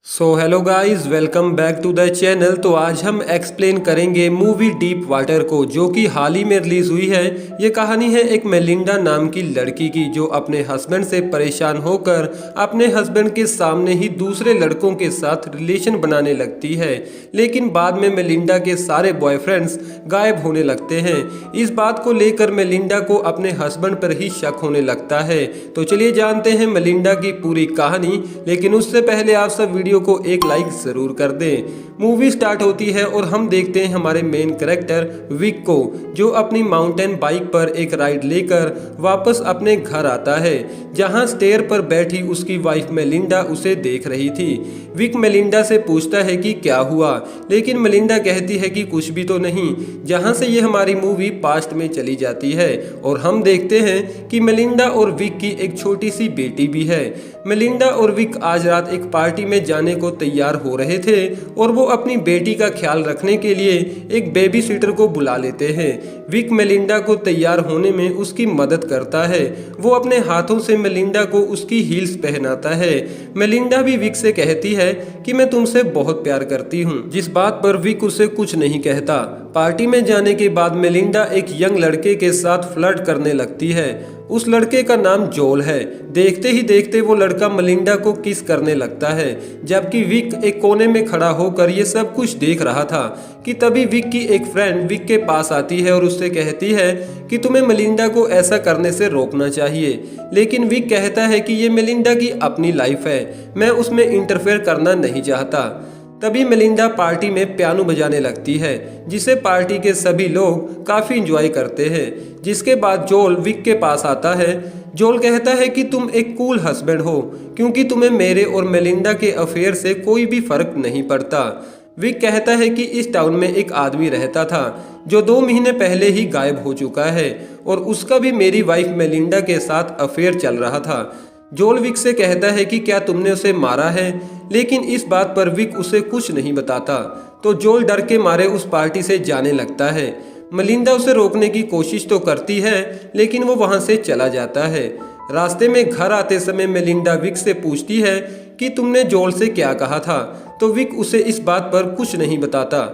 Hello guys, welcome back to the channel. तो आज हम एक्सप्लेन करेंगे मूवी डीप वाटर को, जो कि हाल ही में रिलीज हुई है। ये कहानी है एक मेलिंडा नाम की लड़की की, जो अपने हस्बैंड से परेशान होकर अपने हस्बैंड के सामने ही दूसरे लड़कों के साथ रिलेशन बनाने लगती है। लेकिन बाद में मेलिंडा के सारे बॉयफ्रेंड्स गायब होने लगते हैं। इस बात को लेकर मेलिंडा को अपने हस्बैंड पर ही शक होने लगता है। तो चलिए जानते हैं मेलिंडा की पूरी कहानी। लेकिन उससे पहले आप सब वीडियो को एक लाइक जरूर कर दें। मूवी स्टार्ट होती है और हम देखते हैं हमारे मेन कैरेक्टर विक को, जो अपनी माउंटेन बाइक पर एक राइड लेकर वापस अपने घर आता है, जहां स्टेयर पर बैठी उसकी वाइफ मेलिंडा उसे देख रही थी। विक मेलिंडा से पूछता है कि क्या हुआ, लेकिन मेलिंडा कहती है कि कुछ भी तो नहीं। जहां से ये हमारी मूवी पास्ट में चली जाती है और हम देखते हैं कि मेलिंडा और विक की एक छोटी सी बेटी भी है। मेलिंडा और विक आज रात एक पार्टी में जाने को तैयार हो रहे थे और वो अपनी बेटी का ख्याल रखने के लिए एक बेबी सीटर को बुला लेते हैं। विक मेलिंडा को तैयार होने में उसकी मदद करता है। वो अपने हाथों से मेलिंडा को उसकी हील्स पहनाता है। मेलिंडा भी विक से कहती है कि मैं तुमसे बहुत प्यार करती हूँ, जिस बात पर विक उसे कुछ नहीं कहता। पार्टी में जाने के बाद मेलिंडा एक यंग लड़के के साथ फ्लर्ट करने लगती है। उस लड़के का नाम जोल है। देखते ही देखते वो लड़का मेलिंडा को किस करने लगता है, जबकि विक एक कोने में खड़ा होकर ये सब कुछ देख रहा था कि तभी विक की एक फ्रेंड विक के पास आती है और उससे कहती है कि तुम्हें मेलिंडा को ऐसा करने से रोकना चाहिए। लेकिन विक कहता है कि ये मेलिंडा की अपनी लाइफ है, मैं उसमें इंटरफेयर करना नहीं चाहता। तभी मेलिंडा पार्टी में पियानो बजाने लगती है, जिसे पार्टी के सभी लोग काफी इंजॉय करते हैं। जिसके बाद जोल विक के पास आता है। जोल कहता है कि तुम एक कूल हस्बैंड हो, क्योंकि तुम्हें मेरे और मेलिंडा के अफेयर से कोई भी फर्क नहीं पड़ता। विक कहता है कि इस टाउन में एक आदमी रहता था जो 2 महीने पहले ही गायब हो चुका है और उसका भी मेरी वाइफ मेलिंडा के साथ अफेयर चल रहा था। जोल विक से कहता है कि क्या तुमने उसे मारा है, लेकिन इस बात पर विक उसे कुछ नहीं बताता। तो जोल डर के मारे उस पार्टी से जाने लगता है। मेलिंडा उसे रोकने की कोशिश तो करती है, लेकिन वो वहां से चला जाता है। रास्ते में घर आते समय मेलिंडा विक से पूछती है कि तुमने जोल से क्या कहा था, तो विक उसे इस बात पर कुछ नहीं बताता।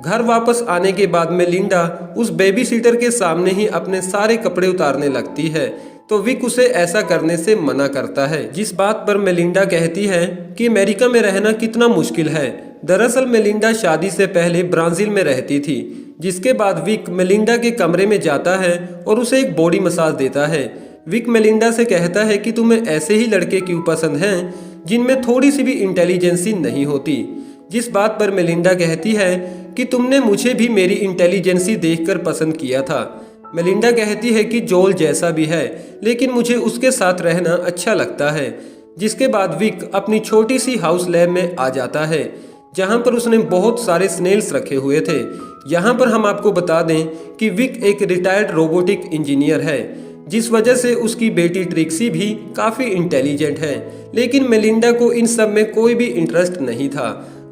घर वापस आने के बाद मेलिंडा उस बेबी सीटर के सामने ही अपने सारे कपड़े उतारने लगती है, तो विक उसे ऐसा करने से मना करता है, जिस बात पर मेलिंडा कहती है कि अमेरिका में रहना कितना मुश्किल है। दरअसल मेलिंडा शादी से पहले ब्राजील में रहती थी। जिसके बाद विक मेलिंडा के कमरे में जाता है और उसे एक बॉडी मसाज देता है। विक मेलिंडा से कहता है कि तुम्हें ऐसे ही लड़के क्यों पसंद हैं जिनमें थोड़ी सी भी इंटेलिजेंसी नहीं होती, जिस बात पर मेलिंडा कहती है कि तुमने मुझे भी मेरी इंटेलिजेंसी देखकर पसंद किया था। मेलिंडा कहती है कि जोल जैसा भी है, लेकिन मुझे उसके साथ रहना अच्छा लगता है। जिसके बाद विक अपनी छोटी सी हाउस लैब में आ जाता है, जहां पर उसने बहुत सारे स्नेल्स रखे हुए थे। यहाँ पर हम आपको बता दें कि विक एक रिटायर्ड रोबोटिक इंजीनियर है, जिस वजह से उसकी बेटी ट्रिक्सी भी काफ़ी इंटेलिजेंट है। लेकिन मेलिंडा को इन सब में कोई भी इंटरेस्ट नहीं था।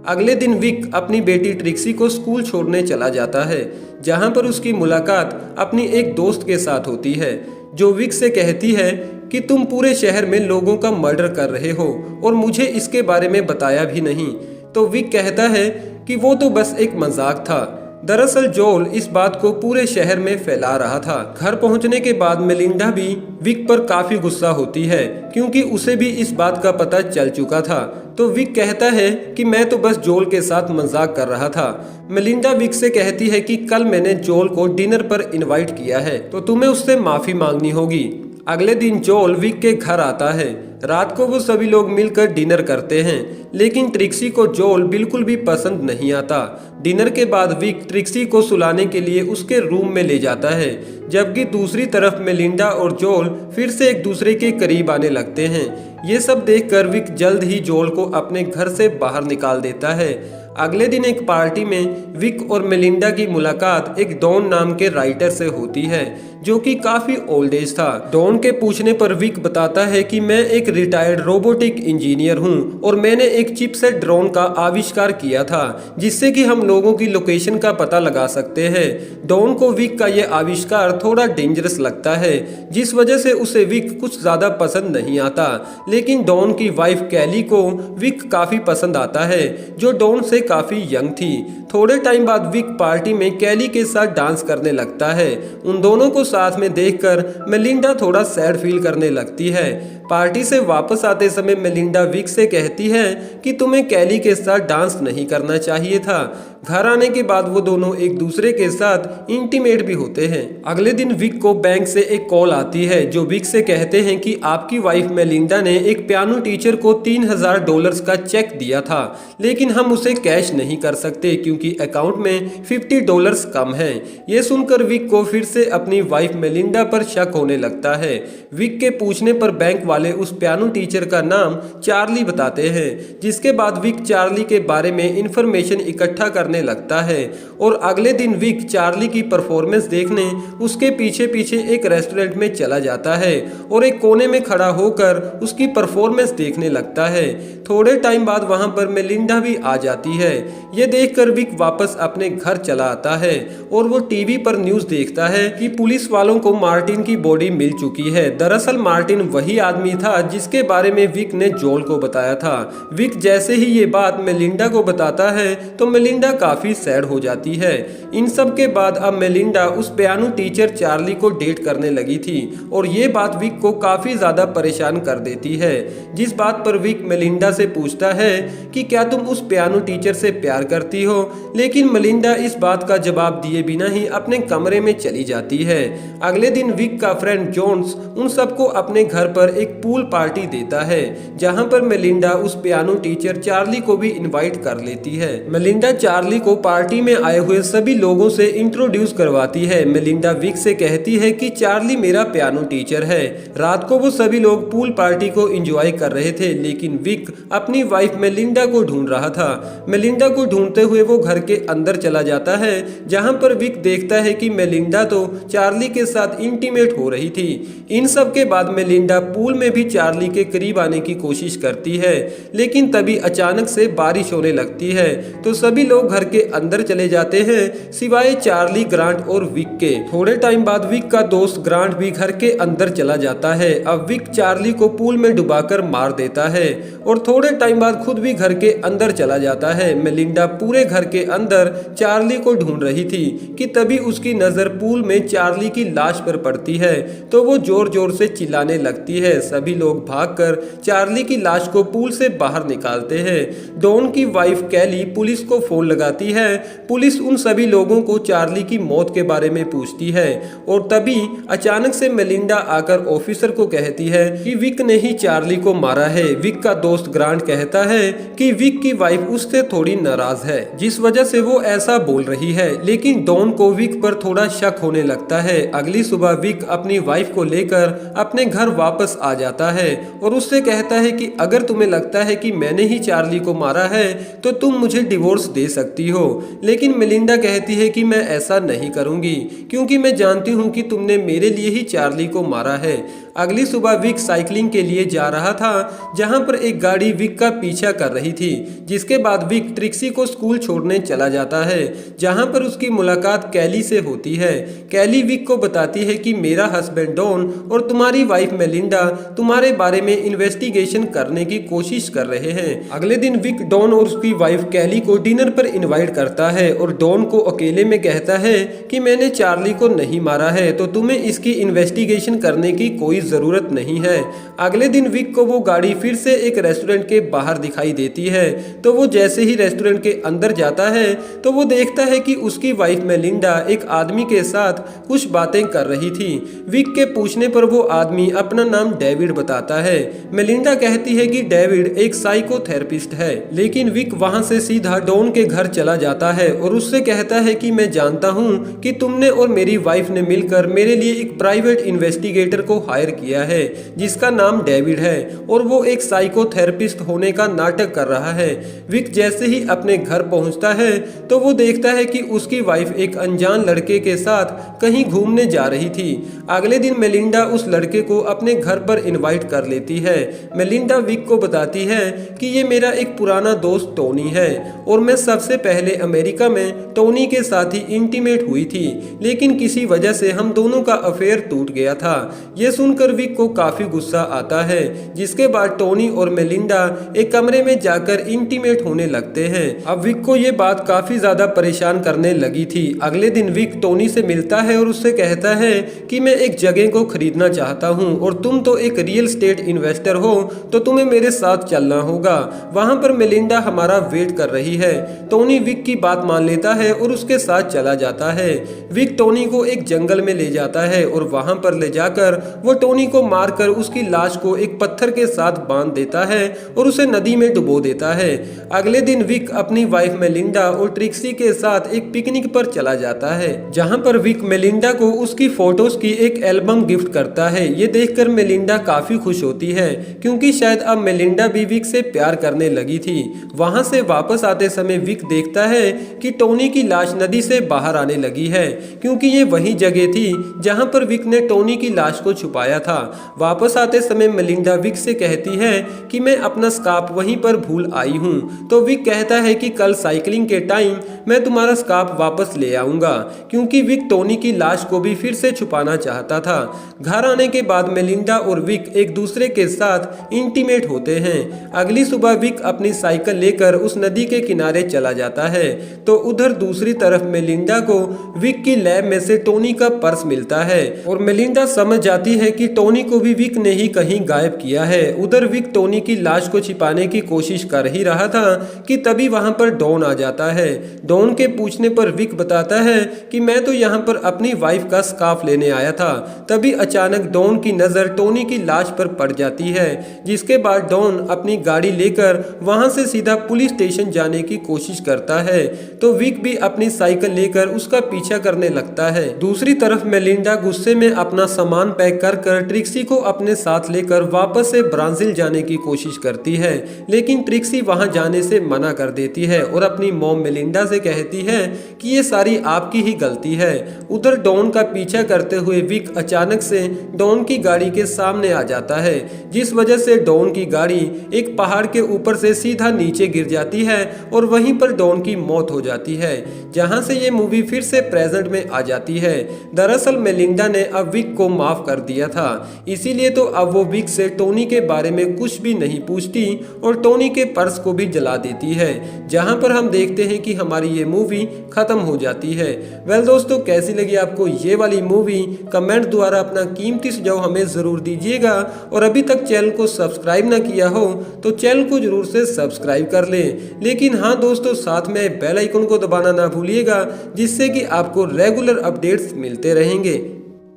अगले दिन विक अपनी बेटी ट्रिक्सी को स्कूल छोड़ने चला जाता है, जहां पर उसकी मुलाकात अपनी एक दोस्त के साथ होती है, जो विक से कहती है कि तुम पूरे शहर में लोगों का मर्डर कर रहे हो और मुझे इसके बारे में बताया भी नहीं। तो विक कहता है कि वो तो बस एक मजाक था। दरअसल जोल इस बात को पूरे शहर में फैला रहा था। घर पहुंचने के बाद मेलिंडा भी विक पर काफी गुस्सा होती है, क्योंकि उसे भी इस बात का पता चल चुका था। तो विक कहता है कि मैं तो बस जोल के साथ मजाक कर रहा था। मेलिंडा विक से कहती है कि कल मैंने जोल को डिनर पर इनवाइट किया है, तो तुम्हें उससे माफी मांगनी होगी। अगले दिन जोल विक के घर आता है। रात को वो सभी लोग मिलकर डिनर करते हैं, लेकिन ट्रिक्सी को जोल बिल्कुल भी पसंद नहीं आता। डिनर के बाद विक ट्रिक्सी को सुलाने के लिए उसके रूम में ले जाता है, जबकि दूसरी तरफ मेलिंडा और जोल फिर से एक दूसरे के करीब आने लगते हैं। ये सब देखकर विक जल्द ही जोल को अपने घर से बाहर निकाल देता है। अगले दिन एक पार्टी में विक और मेलिंडा की मुलाकात एक डॉन नाम के राइटर से होती है, जो कि काफी ओल्ड एज था। डॉन के पूछने पर विक बताता है कि मैं एक रिटायर्ड रोबोटिक इंजीनियर हूं और मैंने एक चिपसेट ड्रोन का आविष्कार किया था जिससे कि हम लोगों की लोकेशन का पता लगा सकते हैं। डॉन को विक का यह आविष्कार थोड़ा डेंजरस लगता है जिस वजह से उसे विक कुछ ज्यादा पसंद नहीं आता, लेकिन डॉन की वाइफ कैली को विक काफी पसंद आता है जो डॉन से काफी यंग थी। थोड़े टाइम बाद विक पार्टी में कैली के साथ डांस करने लगता है। उन दोनों को साथ में देखकर मेलिंडा थोड़ा सैड फील करने लगती है। पार्टी से वापस आते समय मेलिंडा विक से कहती है कि तुम्हें कैली के साथ डांस नहीं करना चाहिए था। घर आने के बाद वो दोनों एक दूसरे के साथ इंटीमेट भी होते हैं। अगले दिन विक को बैंक से एक कॉल आती है जो विक से कहते हैं कि आपकी वाइफ मेलिंडा ने एक पियानो टीचर को $3000 का चेक दिया था, लेकिन हम उसे कैश नहीं कर सकते क्योंकि अकाउंट में $50 कम है। ये सुनकर विक को फिर से अपनी वाइफ मेलिंडा पर शक होने लगता है। विक के पूछने पर बैंक वाले उस पियानो टीचर का नाम चार्ली बताते हैं, जिसके बाद विक चार्ली के बारे में इंफॉर्मेशन इकट्ठा करने लगता है और अगले दिन विक चार्ली की परफॉर्मेंस देखने उसके पीछे पीछे एक रेस्टोरेंट में चला जाता है और एक कोने में खड़ा होकर उसकी परफॉर्मेंस देखने लगता है। थोड़े टाइम बाद वहां पर मेलिंडा भी आ जाती है। ये देखकर विक वापस अपने घर चला आता है और वो टीवी पर न्यूज देखता है कि पुलिस वालों को मार्टिन की बॉडी मिल चुकी है। दरअसल मार्टिन वही आदमी था जिसके बारे में विक ने जोल को बताया था। विक जैसे ही ये बात मेलिंडा को बताता है तो मेलिंडा काफी सैड हो जाती है। इन सब के बाद अब मेलिंडा उस पियानो टीचर चार्ली को डेट करने लगी थी और ये बात विक को काफी ज्यादा परेशान कर देती है। जिस बात पर विक मेलिंडा से पूछता है कि क्या तुम उस पियानो टीचर से प्यार करती हो, लेकिन मेलिंडा इस बात का जवाब दिए बिना ही अपने कमरे में चली जाती है। अगले दिन विक का फ्रेंड जोन्स उन सबको अपने घर पर एक पूल पार्टी देता है जहां पर मेलिंडा उस पियानो टीचर चार्ली को भी इनवाइट कर लेती है। मेलिंडा चार्ली को पार्टी में आए हुए सभी लोगों से इंट्रोड्यूस करवाती है। मेलिंडा विक से कहती है कि चार्ली मेरा पियानो टीचर है। रात को वो सभी लोग पूल पार्टी को एंजॉय कर रहे थे, लेकिन विक अपनी वाइफ मेलिंडा को ढूंढ रहा था। मेलिंडा को ढूंढते हुए वो घर के अंदर चला जाता है जहां पर विक देखता है कि मेलिंडा तो चार्ली के साथ इंटीमेट हो रही थी। इन सब के बाद मेलिंडा पूल में भी चार्ली के करीब आने की कोशिश करती है, लेकिन तभी अचानक से बारिश होने लगती है तो सभी लोग घर के अंदर चले जाते हैं सिवाय चार्ली, ग्रांट और विक के। थोड़े टाइम बाद विक का दोस्त ग्रांट भी घर के अंदर चला जाता है। अब विक चार्ली को पूल में डुबाकर मार देता है और थोड़े टाइम बाद खुद भी घर के अंदर चला जाता है। मेलिंडा पूरे घर के अंदर चार्ली को ढूंढ रही थी कि तभी उसकी नजर पूल में चार्ली की लाश पर पड़ती है तो वो जोर जोर से चिल्लाने लगती है। सभी लोग भागकर चार्ली की लाश को पूल से बाहर निकालते हैं। डॉन की वाइफ कैली पुलिस को फोन लगाती है। पुलिस उन सभी लोगों को चार्ली की मौत के बारे में पूछती है और तभी अचानक से मेलिंडा आकर ऑफिसर को कहती है कि विक ने ही चार्ली को मारा है। विक का दोस्त ग्रांट कहता है कि विक की वाइफ उससे थोड़ी नाराज है जिस वजह से वो ऐसा बोल रही है, लेकिन डॉन को विक पर थोड़ा शक होने लगता है। अगली सुबह विक अपनी वाइफ को लेकर अपने घर वापस आ जाता है और उससे कहता है कि अगर तुम्हें लगता है कि मैंने ही चार्ली को मारा है तो तुम मुझे डिवोर्स दे सकती हो, लेकिन मेलिंडा कहती है कि मैं ऐसा नहीं करूंगी क्योंकि मैं जानती हूं कि तुमने मेरे लिए ही चार्ली को मारा है। अगली सुबह विक साइकिलिंग के लिए जा रहा था जहां पर एक गाड़ी विक का पीछा कर रही थी, जिसके बाद विक ट्रिक्सी को स्कूल छोड़ने चला जाता है जहां पर उसकी मुलाकात कैली से होती है। कैली विक को बताती है कि मेरा हस्बैंड डॉन और तुम्हारी वाइफ मेलिंडा तुम्हारे बारे में इन्वेस्टिगेशन करने की कोशिश कर रहे हैं। अगले दिन विक डॉन और उसकी वाइफ कैली को डिनर पर इनवाइट करता है और डॉन को अकेले में कहता है कि मैंने चार्ली को नहीं मारा है तो तुम्हें इसकी इन्वेस्टिगेशन करने की कोई जरूरत नहीं है। अगले दिन विक को वो गाड़ी फिर से एक रेस्टोरेंट के बाहर दिखाई देती है तो वो जैसे ही रेस्टोरेंट के अंदर जाता है तो वो देखता है कि उसकी वाइफ मेलिंडा एक आदमी के साथ कुछ बातें कर रही थी। विक के पूछने पर वो आदमी अपना नाम डेविड बताता है। मेलिंडा कहती है कि डेविड एक साइकोथेरेपिस्ट है, लेकिन विक वहां से सीधा डॉन के घर चला जाता है और उससे कहता है कि मैं जानता हूं कि तुमने और मेरी वाइफ ने मिलकर मेरे लिए एक प्राइवेट इन्वेस्टिगेटर को हायर किया है जिसका नाम डेविड है और वो एक साइकोथेरेपिस्ट होने का नाटक कर रहा है। विक जैसे ही अपने घर पहुंचता है तो वो देखता है कि उसकी वाइफ एक अनजान लड़के के साथ कहीं घूमने जा रही थी। अगले दिन मेलिंडा उस लड़के को अपने घर पर इनवाइट कर लेती है। मेलिंडा विक को बताती है कि ये मेरा एक पुराना दोस्त टोनी है और मैं सबसे पहले अमेरिका में टोनी के साथ ही इंटीमेट हुई थी, लेकिन किसी वजह से हम दोनों का अफेयर टूट गया था। ये सुनकर विक को काफी गुस्सा आता है, जिसके बाद टोनी और मेलिंडा एक कमरे में जाकर इंटीमेट होने लगते हैं। अब विक को ये बात काफी ज्यादा परेशान करने लगी थी। अगले दिन विक टोनी से मिलता है और उससे कहता है कि मैं एक जगह को खरीदना चाहता हूँ और तुम तो एक रियल एस्टेट इन्वेस्टर हो, तो तुम्हें मेरे साथ चलना होगा। वहां पर मेलिंडा हमारा वेट कर रही है। टोनी विक की बात मान लेता है और उसके साथ चला जाता है। विक टोनी को एक जंगल में ले जाता है और वहां पर ले जाकर वो टोनी को मारकर उसकी लाश को एक पत्थर के साथ बांध देता है और उसे नदी में डुबो देता है। अगले दिन विक अपनी वाइफ मेलिंडा और ट्रिक्सी के साथ एक पिकनिक पर चला जाता है, जहां पर विक मेलिंडा को उसकी फोटोज की एक एल्बम गिफ्ट करता है। ये देखकर मेलिंडा काफी खुश होती है, क्योंकि शायद अब मेलिंडा भी विक से प्यार करने लगी थी। वहां से वापस आते समय विक देखता है कि टोनी की लाश नदी से बाहर आने लगी है, क्योंकि ये वही जगह थी जहां पर विक ने टोनी की लाश को छुपाया था। वापस आते समय मेलिंडा विक से कहती है कि मैं अपना स्कार्फ वहीं पर भूल आई हूँ। तो विक कहता है कि कल साइकिलिंग के टाइम मैं तुम्हारा स्कार्फ वापस ले आऊंगा, क्योंकि विक टोनी की लाश को भी फिर से छुपाना चाहता था। घर आने के बाद मेलिंडा और विक एक दूसरे के साथ इंटीमेट होते हैं। अगली सुबह विक अपनी साइकिल लेकर उस नदी के किनारे चला जाता है, तो उधर दूसरी तरफ मेलिंडा को विक की लैब में से टोनी का पर्स मिलता है और मेलिंडा समझ जाती है कि टोनी को भी विक ने ही कहीं गायब किया है। उधर विक टोनी की लाश को छिपाने की कोशिश कर ही रहा था कि तभी वहां पर डॉन आ जाता है। डॉन के पूछने पर विक बताता है कि मैं तो यहाँ पर अपनी वाइफ का स्कार्फ लेने आया था। तभी अचानक डॉन की नजर टोनी की लाश पर पड़ जाती है, जिसके बाद डॉन अपनी गाड़ी लेकर वहां से सीधा पुलिस स्टेशन जाने की कोशिश करता है। तो विक भी अपनी साइकिल लेकर उसका पीछा करने लगता है। दूसरी तरफ मेलिंडा गुस्से में अपना सामान पैक कर ट्रिक्सी को अपने साथ लेकर वापस से ब्राजील जाने की कोशिश करती है, लेकिन ट्रिक्सी वहां जाने से मना कर देती है और अपनी मॉम मेलिंडा से कहती है कि ये सारी आपकी ही गलती है। उधर डॉन का पीछा करते हुए विक अचानक से डॉन की गाड़ी के सामने आ जाता है, जिस वजह से डॉन की गाड़ी एक पहाड़ के ऊपर से सीधा नीचे गिर जाती है और वहीं पर डॉन की मौत हो जाती है, जहां से ये मूवी फिर से प्रेजेंट में आ जाती है। दरअसल मेलिंडा ने अब विक को माफ कर दिया था, इसीलिए तो अब वो विक से टोनी के बारे में कुछ भी नहीं पूछती और टोनी के पर्स को भी जला देती है, जहां पर हम देखते हैं कि हमारी ये मूवी खत्म हो जाती है। वेल दोस्तों, कैसी लगी आपको ये वाली मूवी? कमेंट द्वारा अपना कीमती सुझाव हमें जरूर दीजिएगा और अभी तक चैनल को सब्सक्राइब ना किया हो तो चैनल को जरूर से सब्सक्राइब कर लें। लेकिन हाँ दोस्तों, साथ में बेल आइकन को दबाना ना भूलिएगा, जिससे कि आपको रेगुलर अपडेट्स मिलते रहेंगे।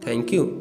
Thank you.